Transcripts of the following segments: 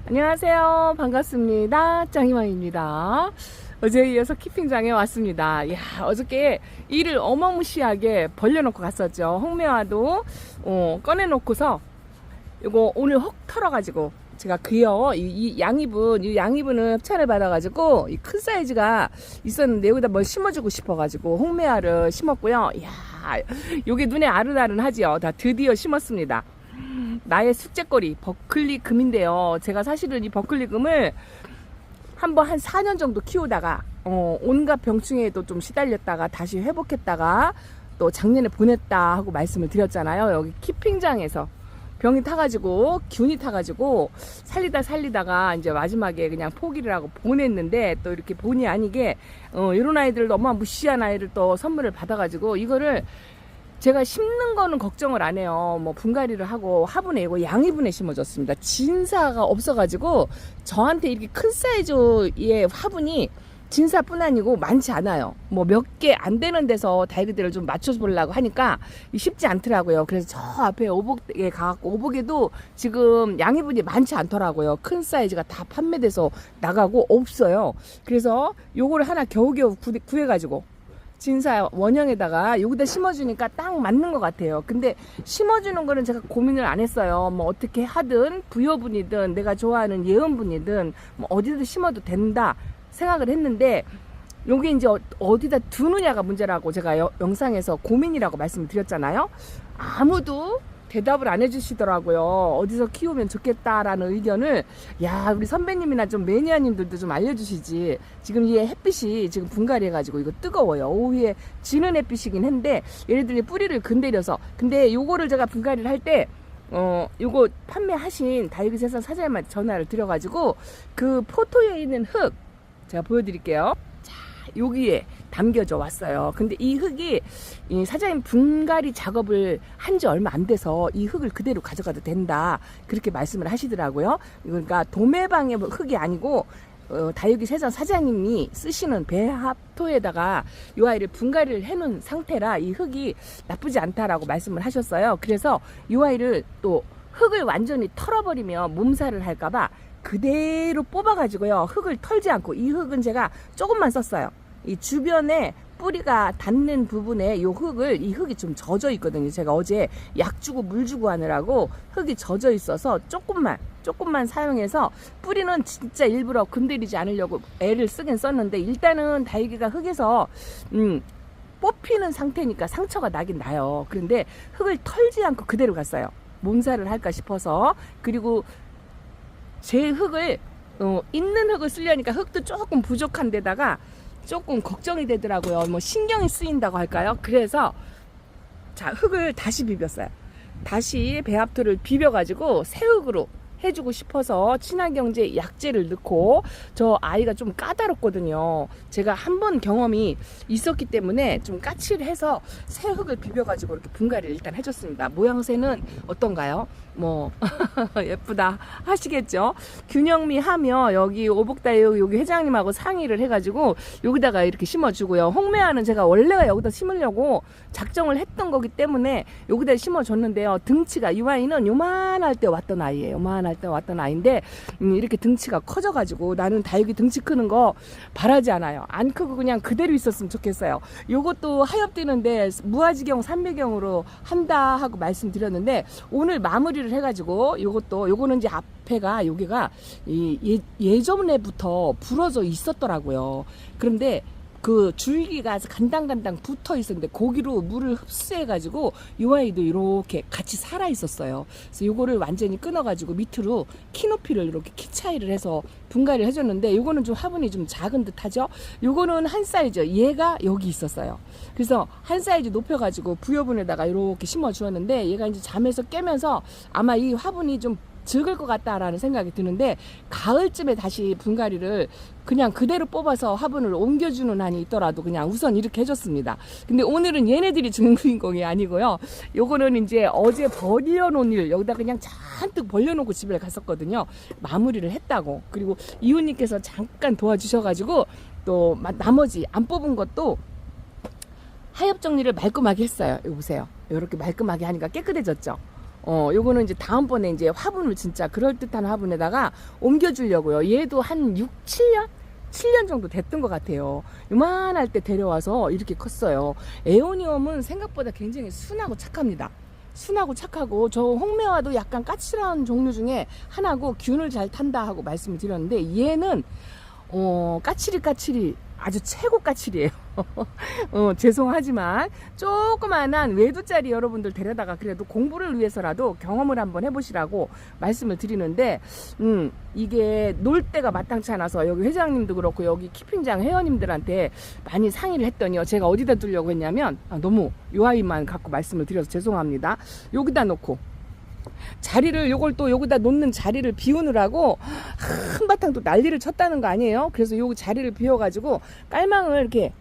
안녕하세요. 반갑습니다. 짱이맘입니다. 어제에 이어서 키핑장에 왔습니다. 야, 어저께 일을 어마무시하게 벌려놓고 갔었죠. 홍매화도 꺼내놓고서 이거 오늘 헉 털어가지고 제가 그요 이 양이분은 협찬을 받아가지고 이 큰 사이즈가 있었는데 여기다 뭘 심어주고 싶어가지고 홍매화를 심었고요. 이야, 요게 눈에 아른아른하지요. 다 드디어 심었습니다. 나의 숙제거리 버클리금인데요. 제가 사실은 이 버클리금을 한번 한 4년 정도 키우다가 온갖 병충해에도 좀 시달렸다가 다시 회복했다가 또 작년에 보냈다 하고 말씀을 드렸잖아요. 여기 키핑장에서 병이 타가지고 균이 타가지고 살리다가 이제 마지막에 그냥 포기를 하고 보냈는데 또 이렇게 본의 아니게 이런 아이들 너무 무시한 아이를 또 선물을 받아가지고 이거를 제가 심는 거는 걱정을 안 해요. 뭐 분갈이를 하고 화분에 이거 양이분에 심어줬습니다. 진사가 없어가지고 저한테 이렇게 큰 사이즈의 화분이 진사뿐 아니고 많지 않아요. 뭐 몇 개 안 되는 데서 다이그들을 좀 맞춰보려고 하니까 쉽지 않더라고요. 그래서 저 앞에 오복에 가갖고 오복에도 지금 양이분이 많지 않더라고요. 큰 사이즈가 다 판매돼서 나가고 없어요. 그래서 요거를 하나 겨우겨우 구해가지고 진사 원형에다가 여기다 심어주니까 딱 맞는 것 같아요. 근데 심어주는 거는 제가 고민을 안 했어요. 뭐 어떻게 하든 부여분이든 내가 좋아하는 예언분이든 뭐 어디든 심어도 된다 생각을 했는데 여기 이제 어디다 두느냐가 문제라고 제가 영상에서 고민이라고 말씀을 드렸잖아요. 아무도 대답을 안 해주시더라고요. 어디서 키우면 좋겠다라는 의견을 우리 선배님이나 좀 매니아님들도 좀 알려주시지. 지금 이 햇빛이 지금 분갈이 해가지고 이거 뜨거워요. 오후에 지는 햇빛이긴 한데 얘네들이 뿌리를 건드려서 근데 요거를 제가 분갈이를 할 때 요거 판매하신 다육이세상 사장님한테 전화를 드려가지고 그 포토에 있는 흙 제가 보여드릴게요. 여기에 담겨져 왔어요. 근데 이 흙이 이 사장님 분갈이 작업을 한 지 얼마 안 돼서 이 흙을 그대로 가져가도 된다 그렇게 말씀을 하시더라고요. 그러니까 도매방의 흙이 아니고 다육이 세상 사장님이 쓰시는 배합토에다가 이 아이를 분갈이를 해놓은 상태라 이 흙이 나쁘지 않다라고 말씀을 하셨어요. 그래서 이 아이를 또 흙을 완전히 털어버리면 몸살을 할까봐 그대로 뽑아가지고요 흙을 털지 않고 이 흙은 제가 조금만 썼어요. 이 주변에 뿌리가 닿는 부분에 이 흙이 좀 젖어 있거든요. 제가 어제 약 주고 물 주고 하느라고 흙이 젖어 있어서 조금만 사용해서 뿌리는 진짜 일부러 건드리지 않으려고 애를 쓰긴 썼는데 일단은 다육이가 흙에서 뽑히는 상태니까 상처가 나긴 나요. 그런데 흙을 털지 않고 그대로 갔어요. 몸살을 할까 싶어서. 그리고 제 흙을 있는 흙을 쓰려니까 흙도 조금 부족한 데다가 조금 걱정이 되더라고요. 뭐 신경이 쓰인다고 할까요? 그래서 자 흙을 다시 비볐어요. 다시 배합토를 비벼가지고 새 흙으로 해주고 싶어서 친환경제 약재를 넣고 저 아이가 좀 까다롭거든요. 제가 한 번 경험이 있었기 때문에 좀 까칠해서 새 흙을 비벼가지고 이렇게 분갈이를 일단 해줬습니다. 모양새는 어떤가요? 뭐 예쁘다 하시겠죠. 균형미 하며 여기 오복다육 여기 회장님하고 상의를 해가지고 여기다가 이렇게 심어주고요. 홍매화는 제가 원래가 여기다 심으려고 작정을 했던 거기 때문에 여기다 심어줬는데요. 등치가 이 아이는 요만할 때 왔던 아이예요. 요만할 때 왔던 아이인데 이렇게 등치가 커져가지고 나는 다육이 등치 크는 거 바라지 않아요. 안 크고 그냥 그대로 있었으면 좋겠어요. 요것도 하엽되는데 무아지경 300경으로 한다 하고 말씀드렸는데 오늘 마무리를 해가지고 요거는 이제 앞에가 여기가 예전에부터 부러져 있었더라고요. 그런데 그 줄기가 간당간당 붙어 있었는데 고기로 물을 흡수해가지고 이 아이도 이렇게 같이 살아 있었어요. 그래서 요거를 완전히 끊어가지고 밑으로 키높이를 이렇게 키 차이를 해서 분갈이를 해줬는데 요거는 좀 화분이 좀 작은 듯 하죠. 요거는 한 사이즈 얘가 여기 있었어요. 그래서 한 사이즈 높여가지고 부여분에다가 이렇게 심어 주었는데 얘가 이제 잠에서 깨면서 아마 이 화분이 좀 적을 것 같다라는 생각이 드는데 가을쯤에 다시 분갈이를 그냥 그대로 뽑아서 화분을 옮겨주는 한이 있더라도 그냥 우선 이렇게 해줬습니다. 근데 오늘은 얘네들이 주인공이 아니고요. 요거는 이제 어제 벌려놓은 일 여기다 그냥 잔뜩 벌려놓고 집에 갔었거든요. 마무리를 했다고. 그리고 이웃님께서 잠깐 도와주셔가지고 또 나머지 안 뽑은 것도 하엽 정리를 말끔하게 했어요. 이거 보세요. 이렇게 말끔하게 하니까 깨끗해졌죠. 요거는 이제 다음번에 이제 화분을 진짜 그럴듯한 화분에다가 옮겨주려고요. 얘도 한 6, 7년? 7년 정도 됐던 것 같아요. 요만할 때 데려와서 이렇게 컸어요. 에오니엄은 생각보다 굉장히 순하고 착합니다. 순하고 착하고, 저 홍매화도 약간 까칠한 종류 중에 하나고 균을 잘 탄다 하고 말씀을 드렸는데, 얘는 까칠이 아주 최고 까칠이에요. 죄송하지만 조그만한 외두짜리 여러분들 데려다가 그래도 공부를 위해서라도 경험을 한번 해보시라고 말씀을 드리는데, 이게 놀 때가 마땅치 않아서 여기 회장님도 그렇고 여기 키핑장 회원님들한테 많이 상의를 했더니요, 제가 어디다 두려고 했냐면, 너무 요 아이만 갖고 말씀을 드려서 죄송합니다. 여기다 놓고 자리를, 요걸 또 여기다 놓는 자리를 비우느라고 한바탕 또 난리를 쳤다는 거 아니에요? 그래서 요 자리를 비워가지고 깔망을 이렇게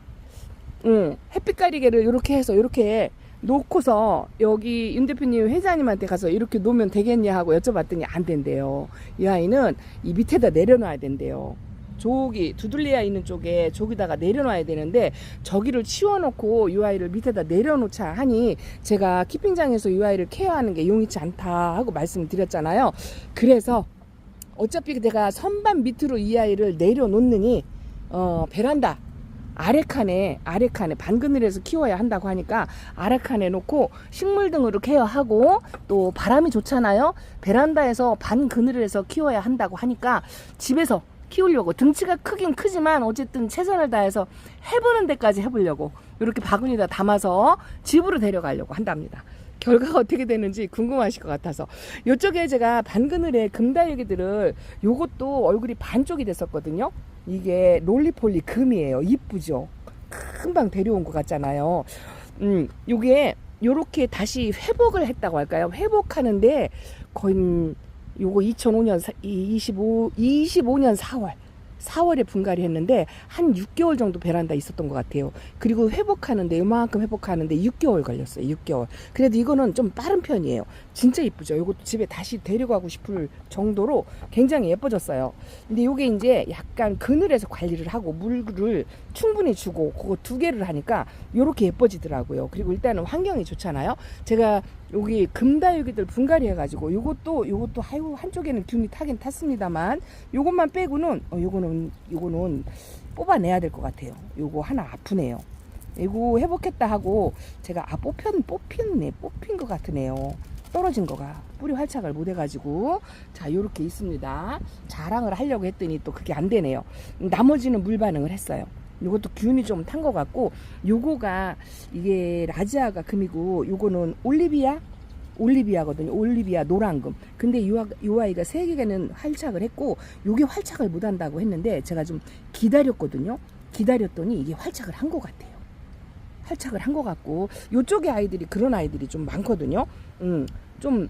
햇빛 가리개를 이렇게 해서 이렇게 놓고서 여기 윤 대표님 회장님한테 가서 이렇게 놓으면 되겠냐 하고 여쭤봤더니 안 된대요. 이 아이는 이 밑에다 내려놔야 된대요. 저기 두들리아 있는 쪽에 저기다가 내려놔야 되는데, 저기를 치워놓고 이 아이를 밑에다 내려놓자 하니 제가 키핑장에서 이 아이를 케어하는 게 용이치 않다 하고 말씀을 드렸잖아요. 그래서 어차피 내가 선반 밑으로 이 아이를 내려놓느니 베란다 아래칸에 반그늘에서 키워야 한다고 하니까 아래칸에 놓고 식물 등으로 케어하고, 또 바람이 좋잖아요. 베란다에서 반그늘에서 키워야 한다고 하니까 집에서 키우려고, 등치가 크긴 크지만 어쨌든 최선을 다해서 해보는 데까지 해보려고 이렇게 바구니에다 담아서 집으로 데려가려고 한답니다. 결과가 어떻게 되는지 궁금하실 것 같아서, 이쪽에 제가 반그늘에 금다육이들을, 요것도 얼굴이 반쪽이 됐었거든요. 이게 롤리폴리 금이에요. 이쁘죠? 금방 데려온 것 같잖아요. 요게 요렇게 다시 회복을 했다고 할까요? 회복하는데 거의 요거 2005년 25년 4월에 분갈이 했는데 한 6개월 정도 베란다 있었던 것 같아요. 그리고 회복하는데, 요만큼 회복하는데 6개월 걸렸어요. 6개월. 그래도 이거는 좀 빠른 편이에요. 진짜 이쁘죠. 요것도 집에 다시 데려가고 싶을 정도로 굉장히 예뻐졌어요. 근데 요게 이제 약간 그늘에서 관리를 하고 물을 충분히 주고 그거 2개를 하니까 요렇게 예뻐지더라고요. 그리고 일단은 환경이 좋잖아요. 제가 여기 금다육이들 분갈이 해가지고 요것도 아유 한쪽에는 균이 타긴 탔습니다만, 요것만 빼고는 요거는 뽑아내야 될 것 같아요. 요거 하나 아프네요. 이거 회복했다 하고 제가 뽑힌 것 같으네요. 떨어진 거가 뿌리 활착을 못 해가지고. 자, 요렇게 있습니다. 자랑을 하려고 했더니 또 그게 안 되네요. 나머지는 물 반응을 했어요. 요것도 균이 좀 탄 것 같고, 요거가 이게 라지아가 금이고 요거는 올리비아거든요. 올리비아 노란금. 근데 요 아이가 3개는 활착을 했고 요게 활착을 못 한다고 했는데, 제가 좀 기다렸거든요. 기다렸더니 이게 활착을 한 것 같아요. 활착을 한 것 같고, 요쪽에 아이들이 그런 아이들이 좀 많거든요. 좀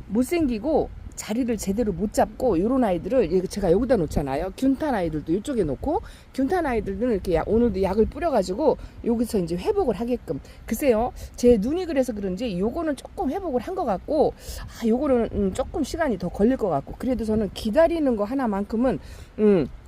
못생기고 자리를 제대로 못 잡고, 요런 아이들을 제가 여기다 놓잖아요. 균탄 아이들도 이쪽에 놓고, 균탄 아이들은 이렇게 오늘도 약을 뿌려가지고 여기서 이제 회복을 하게끔. 글쎄요, 제 눈이 그래서 그런지 요거는 조금 회복을 한 것 같고, 요거는 조금 시간이 더 걸릴 것 같고, 그래도 저는 기다리는 거 하나만큼은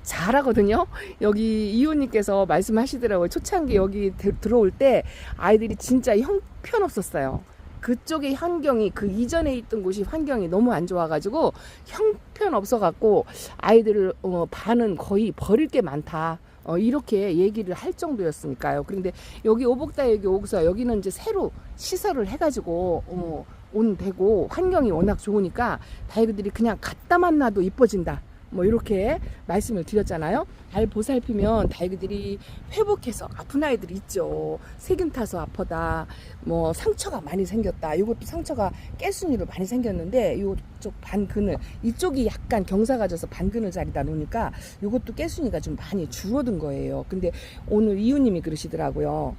잘하거든요. 여기 이호님께서 말씀하시더라고요. 초창기 여기 들어올 때 아이들이 진짜 형편없었어요. 그쪽의 환경이, 그 이전에 있던 곳이 환경이 너무 안 좋아가지고 형편없어갖고 아이들을 반은 거의 버릴 게 많다, 이렇게 얘기를 할 정도였으니까요. 그런데 여기 오복다 여기 오고서 여기는 이제 새로 시설을 해가지고 온 데고, 환경이 워낙 좋으니까 다이들이 그냥 갖다만 놔도 이뻐진다, 뭐 이렇게 말씀을 드렸잖아요. 잘 보살피면 다이그들이 회복해서, 아픈 아이들이 있죠. 세균 타서 아프다, 뭐 상처가 많이 생겼다, 이것도 상처가 깨순이로 많이 생겼는데 이쪽 반그늘, 이쪽이 약간 경사가 져서 반그늘 자리다 놓으니까 이것도 깨순이가 좀 많이 줄어든 거예요. 근데 오늘 이웃님이 그러시더라고요.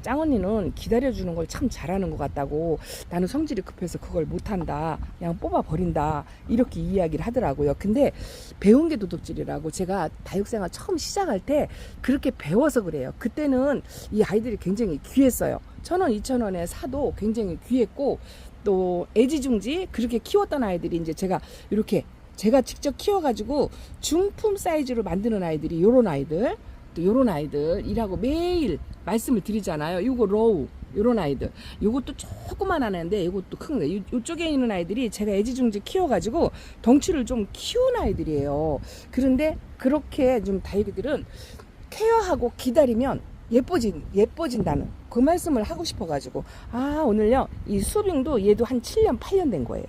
짱 언니는 기다려주는 걸 참 잘하는 것 같다고, 나는 성질이 급해서 그걸 못한다, 그냥 뽑아버린다, 이렇게 이야기를 하더라고요. 근데 배운 게 도둑질이라고, 제가 다육생활 처음 시작할 때 그렇게 배워서 그래요. 그때는 이 아이들이 굉장히 귀했어요. 1,000원, 2,000원에 사도 굉장히 귀했고, 또 애지중지 그렇게 키웠던 아이들이 이제 제가 이렇게 제가 직접 키워가지고 중품 사이즈로 만드는 아이들이 요런 아이들, 또 요런 아이들이라고 매일 말씀을 드리잖아요. 요거 로우, 요런 아이들. 요것도 조그만 하는데 요것도 큰 거. 요쪽에 있는 아이들이 제가 애지중지 키워가지고 덩치를 좀 키운 아이들이에요. 그런데 그렇게 좀 다육이들은 케어하고 기다리면 예뻐진다는 그 말씀을 하고 싶어가지고, 오늘요, 이 수빙도 얘도 한 7년, 8년 된 거예요.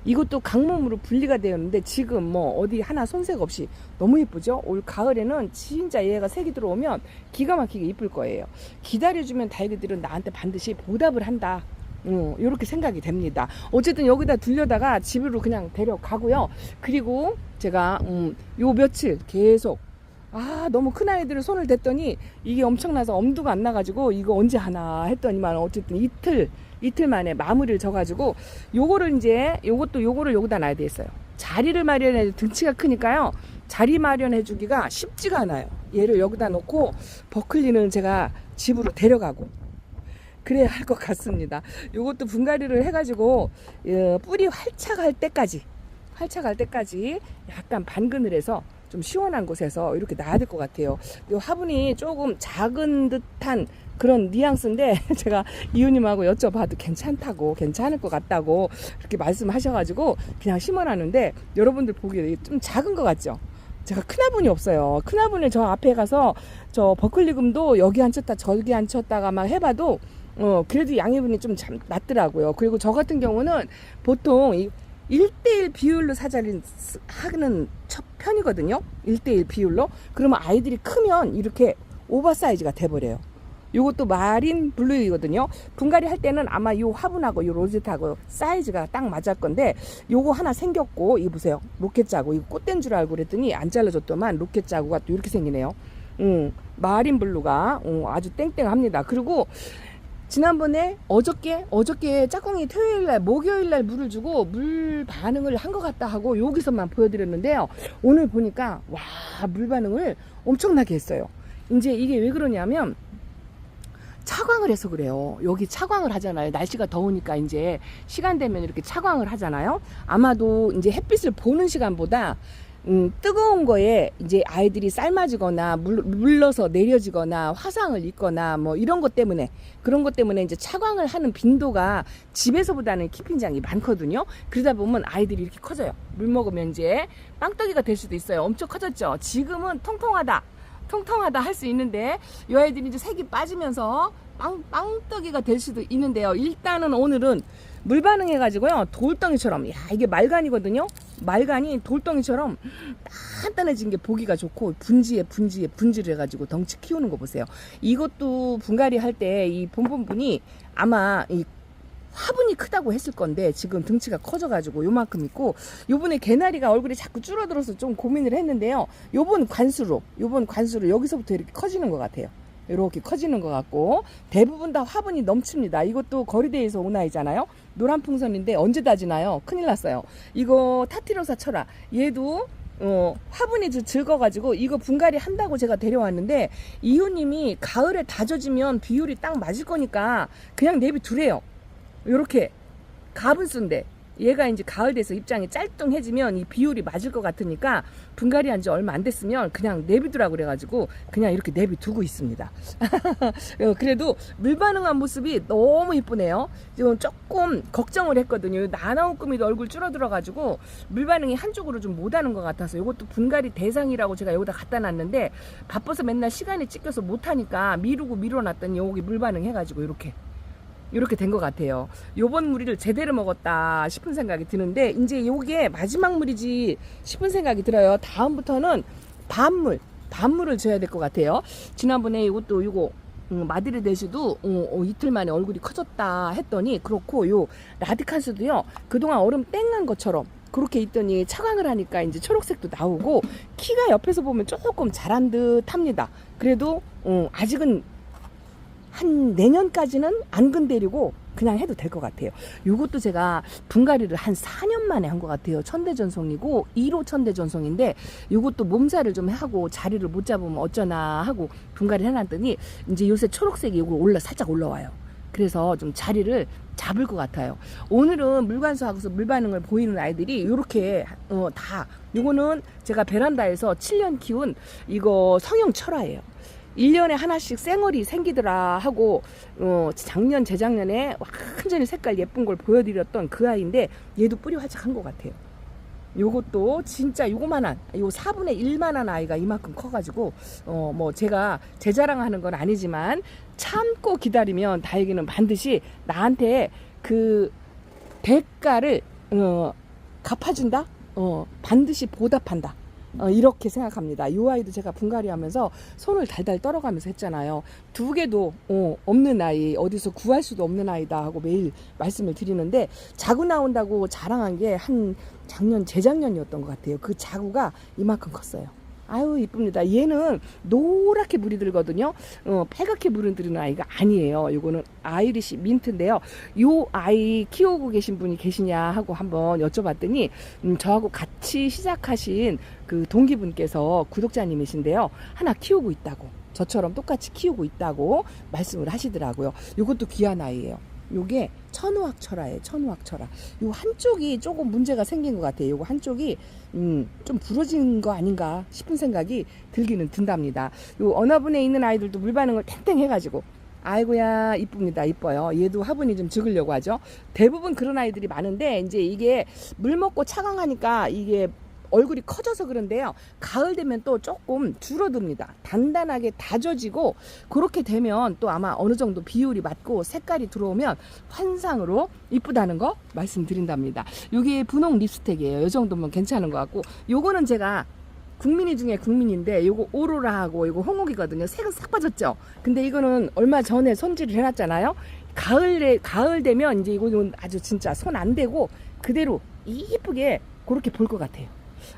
이것도 강몸으로 분리가 되었는데 지금 뭐 어디 하나 손색 없이 너무 예쁘죠? 올 가을에는 진짜 얘가 색이 들어오면 기가 막히게 이쁠 거예요. 기다려주면 다육이들은 나한테 반드시 보답을 한다. 이렇게 생각이 됩니다. 어쨌든 여기다 둘려다가 집으로 그냥 데려가고요. 그리고 제가 요 며칠 계속 너무 큰 아이들을 손을 댔더니 이게 엄청나서 엄두가 안 나가지고 이거 언제 하나 했더니만 어쨌든 이틀 만에 마무리를 져가지고 요거를 여기다 놔야 되겠어요. 자리를 마련해, 등치가 크니까요. 자리 마련해 주기가 쉽지가 않아요. 얘를 여기다 놓고 버클리는 제가 집으로 데려가고 그래야 할 것 같습니다. 요것도 분갈이를 해가지고 뿌리 활착할 때까지 약간 반그늘에서 좀 시원한 곳에서 이렇게 놔야 될 것 같아요. 요 화분이 조금 작은 듯한 그런 뉘앙스인데 제가 이웃님하고 여쭤봐도 괜찮을 것 같다고 그렇게 말씀하셔가지고 그냥 심어놨는데 여러분들 보기에 좀 작은 것 같죠? 제가 큰 화분이 없어요. 큰 화분을 저 앞에 가서 저 버클리금도 여기 앉혔다 저기 앉혔다가 막 해봐도 그래도 양해분이 좀 낮더라고요. 그리고 저 같은 경우는 보통 1:1 비율로 사자를 하는 편이거든요. 1:1 비율로. 그러면 아이들이 크면 이렇게 오버사이즈가 돼버려요. 요것도 마린 블루이거든요. 분갈이 할 때는 아마 요 화분하고 요 로zet하고 사이즈가 딱 맞을 건데 요거 하나 생겼고 이거 보세요. 로켓 자국. 이거 꽃된 줄 알고 그랬더니 안 잘라줬더만 로켓 자국가 또 이렇게 생기네요. 마린 블루가 아주 땡땡합니다. 그리고 지난번에 어저께 짝꿍이 토요일날 목요일날 물을 주고 물 반응을 한 것 같다 하고 여기서만 보여드렸는데요. 오늘 보니까 물 반응을 엄청나게 했어요. 이제 이게 왜 그러냐면 차광을 해서 그래요. 여기 차광을 하잖아요. 날씨가 더우니까 이제 시간 되면 이렇게 차광을 하잖아요. 아마도 이제 햇빛을 보는 시간보다 뜨거운 거에 이제 아이들이 삶아지거나 물러서 내려지거나 화상을 입거나 뭐 이런 것 때문에 그런 것 때문에 이제 차광을 하는 빈도가 집에서보다는 키핑장이 많거든요. 그러다 보면 아이들이 이렇게 커져요. 물 먹으면 이제 빵떡이가 될 수도 있어요. 엄청 커졌죠. 지금은 통통하다 할 수 있는데 이 아이들이 이제 색이 빠지면서 빵떡이가 될 수도 있는데요. 일단은 오늘은 물 반응해가지고요. 돌덩이처럼, 이게 말간이거든요. 말간이 돌덩이처럼 단단해진 게 보기가 좋고, 분지를 해가지고 덩치 키우는 거 보세요. 이것도 분갈이 할 때 이 본분이 아마 이 화분이 크다고 했을 건데 지금 등치가 커져가지고 요만큼 있고, 요번에 개나리가 얼굴이 자꾸 줄어들어서 좀 고민을 했는데요. 요번 관수로 여기서부터 이렇게 커지는 것 같아요. 이렇게 커지는 것 같고, 대부분 다 화분이 넘칩니다. 이것도 거리대에서 온 아이잖아요. 노란 풍선인데 언제 다지나요? 큰일 났어요. 이거 타티로사 철아, 얘도 화분이 즐거가지고 이거 분갈이 한다고 제가 데려왔는데 이웃님이 가을에 다져지면 비율이 딱 맞을 거니까 그냥 내비 두래요. 요렇게 가분수인데 얘가 이제 가을 돼서 입장이 짤뚱해지면 이 비율이 맞을 것 같으니까 분갈이 한 지 얼마 안 됐으면 그냥 내비두라고 그래가지고 그냥 이렇게 내비두고 있습니다. 그래도 물 반응한 모습이 너무 이쁘네요. 지금 조금 걱정을 했거든요. 나나오꾸미도 얼굴 줄어들어가지고 물 반응이 한쪽으로 좀 못하는 것 같아서 이것도 분갈이 대상이라고 제가 여기다 갖다 놨는데 바빠서 맨날 시간이 찢겨서 못하니까 밀어놨더니 여기 물 반응해가지고 이렇게 된 것 같아요. 요번 무리를 제대로 먹었다 싶은 생각이 드는데 이제 요게 마지막 무리지 싶은 생각이 들어요. 다음부터는 반물을 줘야 될 것 같아요. 지난번에 이거 마드리데시도 이틀 만에 얼굴이 커졌다 했더니 그렇고, 요 라디칸스도요 그동안 얼음 땡난 것처럼 그렇게 있더니 차광을 하니까 이제 초록색도 나오고 키가 옆에서 보면 조금 자란 듯 합니다. 그래도 아직은 한 내년까지는 안 건드리고 그냥 해도 될 것 같아요. 요것도 제가 분갈이를 한 4년 만에 한 것 같아요. 천대전송이고 1호 천대전송인데 요것도 몸살을 좀 하고 자리를 못 잡으면 어쩌나 하고 분갈이 해놨더니 이제 요새 초록색이 요거 살짝 올라와요. 그래서 좀 자리를 잡을 것 같아요. 오늘은 물관수하고서 물 반응을 보이는 아이들이 요렇게 요거는 제가 베란다에서 7년 키운 이거 성형 철화예요. 1년에 하나씩 쌩얼이 생기더라 하고 작년 재작년에 완전히 색깔 예쁜 걸 보여드렸던 그 아이인데 얘도 뿌리 활짝한 것 같아요. 요것도 진짜 요거만한 요 4분의 1만한 아이가 이만큼 커가지고 뭐 제가 제 자랑하는 건 아니지만 참고 기다리면 다육이는 반드시 나한테 그 대가를 갚아준다. 반드시 보답한다. 이렇게 생각합니다. 이 아이도 제가 분갈이 하면서 손을 달달 떨어가면서 했잖아요. 두 개도 없는 아이, 어디서 구할 수도 없는 아이다 하고 매일 말씀을 드리는데 자구 나온다고 자랑한 게 한 작년 재작년이었던 것 같아요. 그 자구가 이만큼 컸어요. 아유 이쁩니다. 얘는 노랗게 물이 들거든요. 빨갛게 물은 들은 아이가 아니에요. 이거는 아이리시 민트인데요. 요 아이 키우고 계신 분이 계시냐 하고 한번 여쭤봤더니 저하고 같이 시작하신 그 동기분께서 구독자님이신데요. 하나 키우고 있다고, 저처럼 똑같이 키우고 있다고 말씀을 하시더라고요. 이것도 귀한 아이예요. 요게 천우학철화예요. 천우학철화. 요 한쪽이 조금 문제가 생긴 것 같아요. 요거 한쪽이 좀 부러진 거 아닌가 싶은 생각이 들기는 든답니다. 요 언어분에 있는 아이들도 물 반응을 탱탱 해가지고 아이고야 이쁩니다. 이뻐요. 얘도 화분이 좀 죽으려고 하죠. 대부분 그런 아이들이 많은데 이제 이게 물 먹고 차강하니까 이게 얼굴이 커져서 그런데요. 가을 되면 또 조금 줄어듭니다. 단단하게 다져지고 그렇게 되면 또 아마 어느 정도 비율이 맞고 색깔이 들어오면 환상으로 이쁘다는 거 말씀드린답니다. 이게 분홍 립스틱이에요. 이 정도면 괜찮은 것 같고 요거는 제가 국민이 중에 국민인데 요거 오로라하고 요거 홍옥이거든요. 색은 싹 빠졌죠. 근데 이거는 얼마 전에 손질을 해놨잖아요. 가을 되면 이제 이거는 아주 진짜 손 안 대고 그대로 이쁘게 그렇게 볼 것 같아요.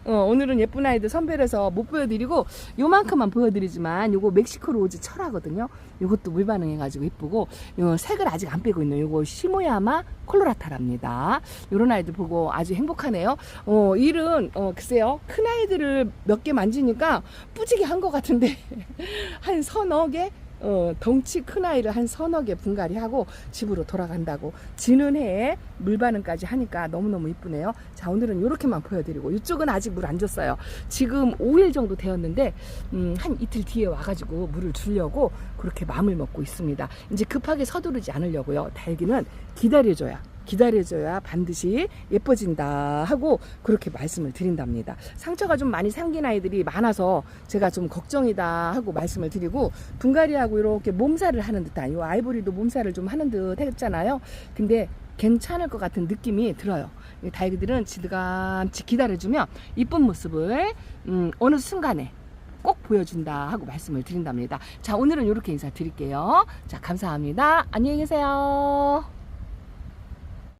오늘은 예쁜 아이들 선별해서 못 보여드리고 요만큼만 보여드리지만 요거 멕시코 로즈 철화거든요. 요것도 물 반응해가지고 이쁘고 요 색을 아직 안 빼고 있는 요거 시모야마 콜로라타랍니다. 요런 아이들 보고 아주 행복하네요. 일은 글쎄요 큰 아이들을 몇 개 만지니까 뿌지게 한 것 같은데 한 서너 개 덩치 큰 아이를 한 서너 개 분갈이하고 집으로 돌아간다고 지는 해에 물 반응까지 하니까 너무너무 이쁘네요. 자 오늘은 이렇게만 보여드리고 이쪽은 아직 물 안 줬어요. 지금 5일 정도 되었는데 한 이틀 뒤에 와가지고 물을 주려고 그렇게 마음을 먹고 있습니다. 이제 급하게 서두르지 않으려고요. 다육이는 기다려줘야 반드시 예뻐진다 하고 그렇게 말씀을 드린답니다. 상처가 좀 많이 생긴 아이들이 많아서 제가 좀 걱정이다 하고 말씀을 드리고 분갈이하고 이렇게 몸살을 하는 듯한 이 아이보리도 몸살을 좀 하는 듯 했잖아요. 근데 괜찮을 것 같은 느낌이 들어요. 다육이들은 지드감치 기다려주면 이쁜 모습을 어느 순간에 꼭 보여준다 하고 말씀을 드린답니다. 자 오늘은 이렇게 인사드릴게요. 자 감사합니다. 안녕히 계세요.